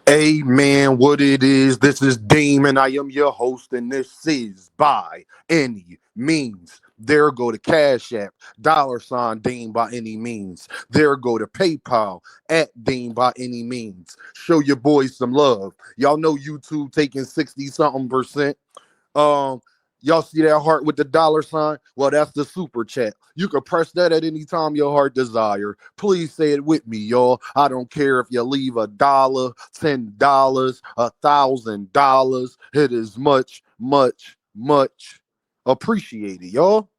Amen. What it is, this is Deem, and I am your host, and this is By Any Means. There go to Cash App, $ Deem by any means. There go to PayPal at Deem by any means. Show your boys some love. Y'all know YouTube taking 60 something percent. Um, y'all see that heart with the $? Well, that's the super chat. You can press that at any time your heart desire. Please say it with me, y'all. I don't care if you leave $1, $10, $1,000. It is much, much, much appreciated, y'all.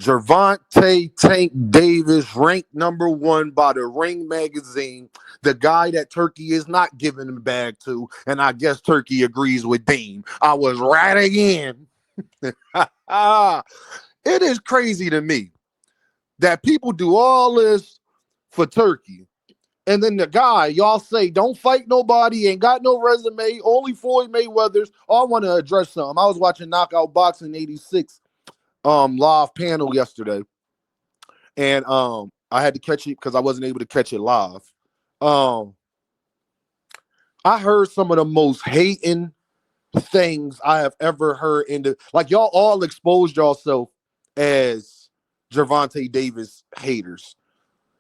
Gervonta Tank Davis, ranked #1 by the Ring magazine, the guy that Turkey is not giving him bag to, and I guess Turkey agrees with Dean. I was right again. It is crazy to me that people do all this for Turkey, and then the guy y'all say don't fight nobody, ain't got no resume, only Floyd Mayweather's. Oh, I want to address something. I was watching Knockout Boxing '86 live panel yesterday, and I had to catch it because I wasn't able to catch it live. Um, I heard some of the most hating things I have ever heard in the like y'all all exposed yourself as Gervonta Davis haters.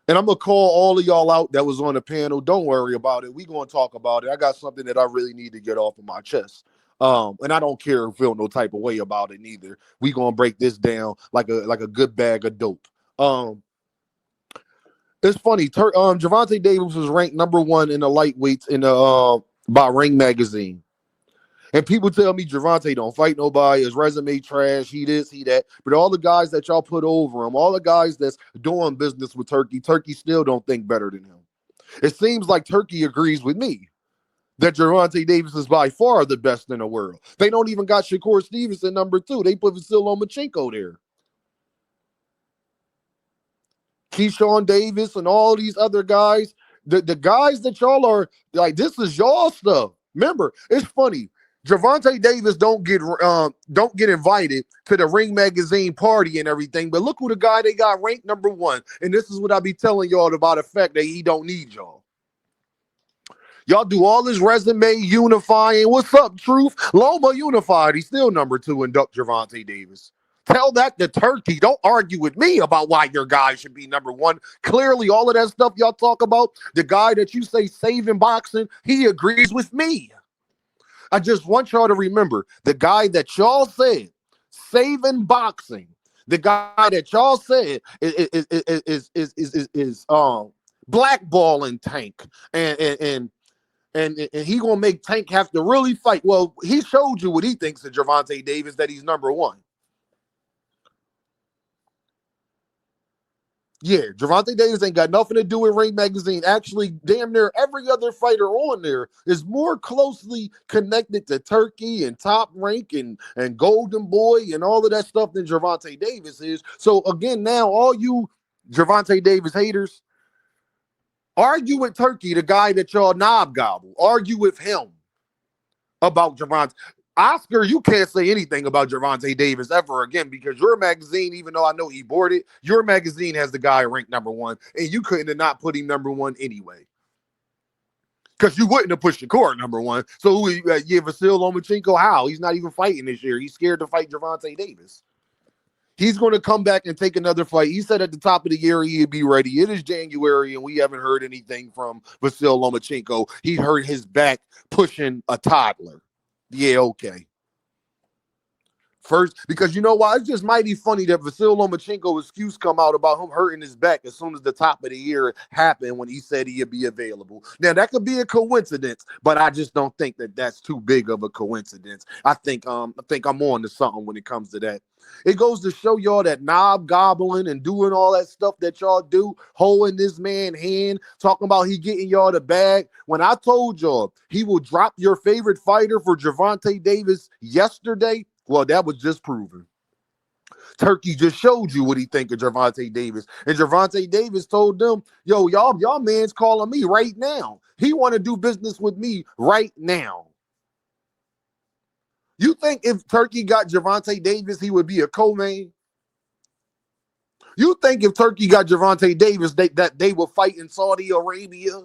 And I'm gonna call all of y'all out that was on the panel. Don't worry about it. We gonna talk about it. I got something that I really need to get off of my chest. And I don't care feel no type of way about it neither. We gonna break this down like a good bag of dope. Um, it's funny. Gervonta Davis was ranked #1 in the lightweights in the by Ring magazine. And people tell me Gervonta don't fight nobody, his resume trash, he this, he that. But all the guys that y'all put over him, all the guys that's doing business with Turkey, Turkey still don't think better than him. It seems like Turkey agrees with me that Gervonta Davis is by far the best in the world. They don't even got shakurstevenson #2. They put Lomachenko there. Keyshawndavis and all these other guys, the guys that y'all are like, this is y'all stuff. Remember, it's funny. Gervonta Davis don't get invited to the Ring magazine party and everything, but look who the guy they got ranked #1. And this is what I be telling y'all about the fact that he don't need y'all. Y'all do all this resume unifying. What's up, Truth? Loma unified. He's still #2 in Gervonta Davis. Tell that to Turkey. Don't argue with me about why your guy should be #1. Clearly, all of that stuff y'all talk about, the guy that you say saving boxing, he agrees with me. I just want y'all to remember the guy that y'all said saving boxing, the guy that y'all said is blackballing Tank and he gonna make Tank have to really fight. Well, he showed you what he thinks of Gervonta Davis, that he's #1. Yeah, Gervonta Davis ain't got nothing to do with Ring Magazine. Actually, damn near every other fighter on there is more closely connected to Turkey and Top Rank and Golden Boy and all of that stuff than Gervonta Davis is. So again, now all you Gervonta Davis haters, argue with Turkey, the guy that y'all knob gobble. Argue with him about Gervonta. Oscar, you can't say anything about Gervonta Davis ever again because your magazine, even though I know he bought it, your magazine has the guy ranked #1, and you couldn't have not put him #1 anyway. Because you wouldn't have pushed the court #1. So, Vasil Lomachenko, how? He's not even fighting this year. He's scared to fight Gervonta Davis. He's going to come back and take another fight. He said at the top of the year he'd be ready. It is January, and we haven't heard anything from Vasil Lomachenko. He hurt his back pushing a toddler. Yeah, okay. First, because you know why? It's just mighty funny that Vasil Lomachenko excuse come out about him hurting his back as soon as the top of the year happened when he said he'd be available. Now, that could be a coincidence, but I just don't think that that's too big of a coincidence. I think I'm on to something when it comes to that. It goes to show y'all that knob gobbling and doing all that stuff that y'all do, holding this man hand, talking about he getting y'all the bag. When I told y'all he will drop your favorite fighter for Gervonta Davis yesterday, well, that was just proven. Turkey just showed you what he think of Gervonta Davis. And Gervonta Davis told them, yo, y'all man's calling me right now. He want to do business with me right now. You think if Turkey got Gervonta Davis, he would be a co-main? You think if Turkey got Gervonta Davis, that they will fight in Saudi Arabia?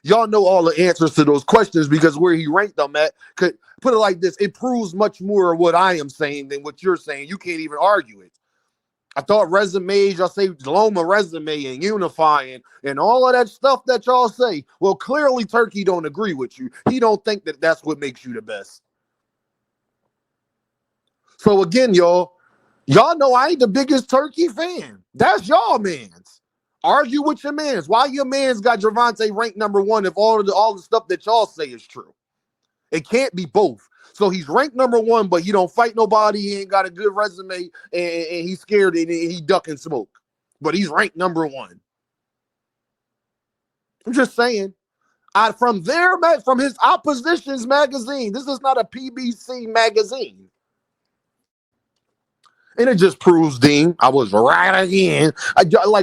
Y'all know all the answers to those questions because where he ranked them at. Could put it like this: it proves much more of what I am saying than what you're saying. You can't even argue it. I thought resumes, y'all say Loma resume and unifying and all of that stuff that y'all say. Well, clearly Turkey don't agree with you. He don't think that that's what makes you the best. So again, y'all know I ain't the biggest Turkey fan. That's y'all mans. Argue with your mans. Why your mans got Gervonta ranked number one if all the stuff that y'all say is true? It can't be both. So he's ranked number one, but he don't fight nobody. He ain't got a good resume, and he's scared and he ducking smoke. But he's ranked number one. I'm just saying. From his opposition's magazine. This is not a PBC magazine. And it just proves, Dean, I was right again.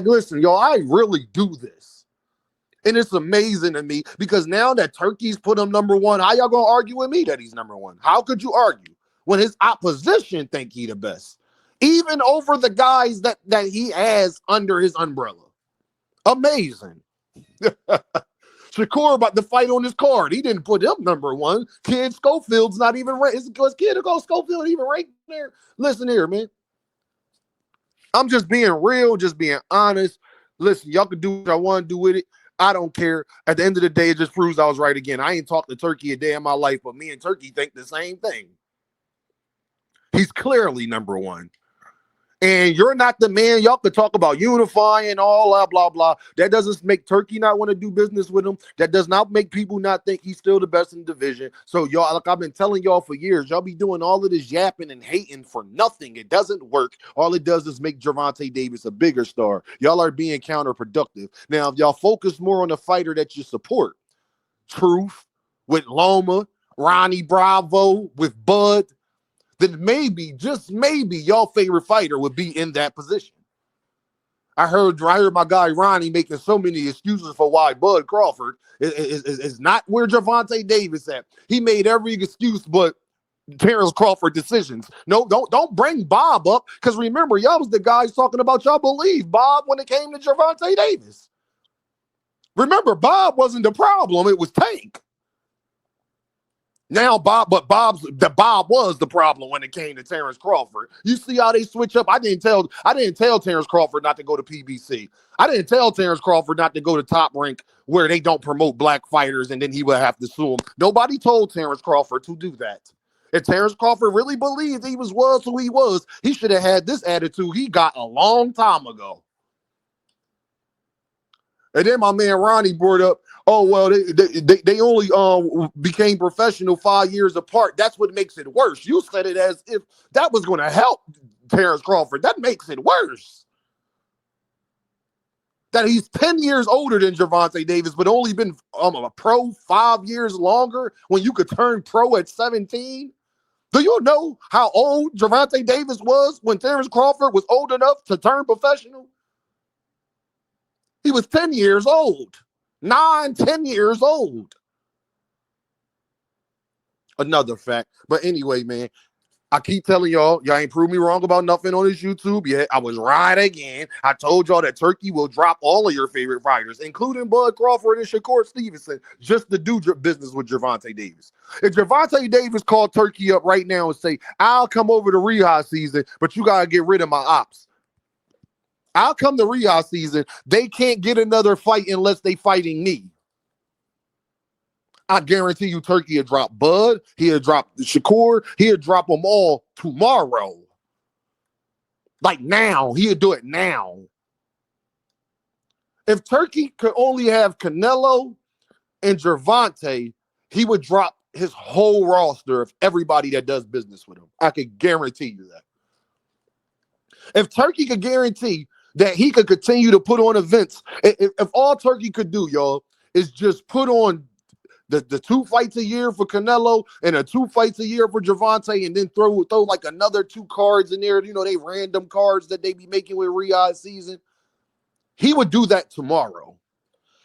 Listen, y'all, I really do this. And it's amazing to me because now that Turkey's put him number one, how y'all gonna argue with me that he's number one? How could you argue when his opposition think he the best? Even over the guys that he has under his umbrella. Amazing. Shakur about to fight on his card. He didn't put him number one. Kid Schofield's not even ranked. His kid Schofield even ranked there. Listen here, man. I'm just being real, just being honest. Listen, y'all can do what I want to do with it. I don't care. At the end of the day, it just proves I was right again. I ain't talked to Turkey a day in my life, but me and Turkey think the same thing. He's clearly number one. And you're not the man. Y'all could talk about unifying, all blah, blah, blah. That doesn't make Turkey not want to do business with him. That does not make people not think he's still the best in the division. So y'all, like I've been telling y'all for years, y'all be doing all of this yapping and hating for nothing. It doesn't work. All it does is make Gervonta Davis a bigger star. Y'all are being counterproductive. Now, if y'all focus more on the fighter that you support, Truth with Loma, Ronnie Bravo with Bud, then maybe, just maybe, y'all favorite fighter would be in that position. I heard my guy Ronnie making so many excuses for why Bud Crawford is not where Gervonta Davis at. He made every excuse but Terrence Crawford decisions. No, don't bring Bob up, because remember, y'all was the guys talking about y'all believe Bob when it came to Gervonta Davis. Remember, Bob wasn't the problem, it was Tank. Now Bob was the problem when it came to Terrence Crawford. You see how they switch up? I didn't tell Terrence Crawford not to go to PBC. I didn't tell Terrence Crawford not to go to Top Rank where they don't promote black fighters and then he would have to sue him. Nobody told Terrence Crawford to do that. If Terrence Crawford really believed he was who he was, he should have had this attitude he got a long time ago. And then my man Ronnie brought up, oh, well, they only became professional 5 years apart. That's what makes it worse. You said it as if that was going to help Terrence Crawford. That makes it worse. That he's 10 years older than Gervonta Davis, but only been a pro 5 years longer when you could turn pro at 17. Do you know how old Gervonta Davis was when Terrence Crawford was old enough to turn professional? He was 10 years old. 10 years old. Another fact. But anyway, man, I keep telling y'all ain't proved me wrong about nothing on this YouTube yet. I was right again. I told y'all that Turkey will drop all of your favorite fighters, including Bud Crawford and shakurstevenson, just to do business with Gervonta Davis. If Gervonta Davis called Turkey up right now and say, I'll come over to Riyadh season, but you got to get rid of my ops. I'll come to Riyadh season. They can't get another fight unless they fighting me. I guarantee you Turkey will drop Bud. He'll drop Shakur. He'll drop them all tomorrow. Like now. He'll do it now. If Turkey could only have Canelo and Gervonta, he would drop his whole roster of everybody that does business with him. I could guarantee you that. If Turkey could guarantee that he could continue to put on events, if all Turkey could do, y'all, is just put on the 2 fights a year for Canelo and 2 fights a year for Gervonta, and then throw like another 2 cards in there, they random cards that they be making with Riyadh season, he would do that tomorrow.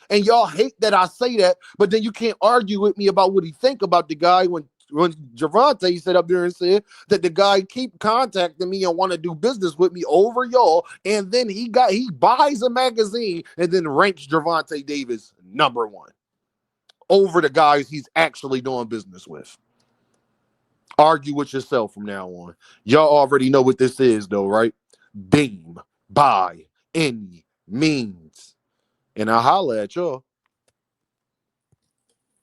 And y'all hate that I say that, but then you can't argue with me about what he think about the guy when when Gervonta sat up there and said that the guy keep contacting me and want to do business with me over y'all, and then he buys a magazine and then ranks Gervonta Davis #1 over the guys he's actually doing business with. Argue with yourself from now on. Y'all already know what this is, though, right? Beam by any means. And I'll holler at y'all.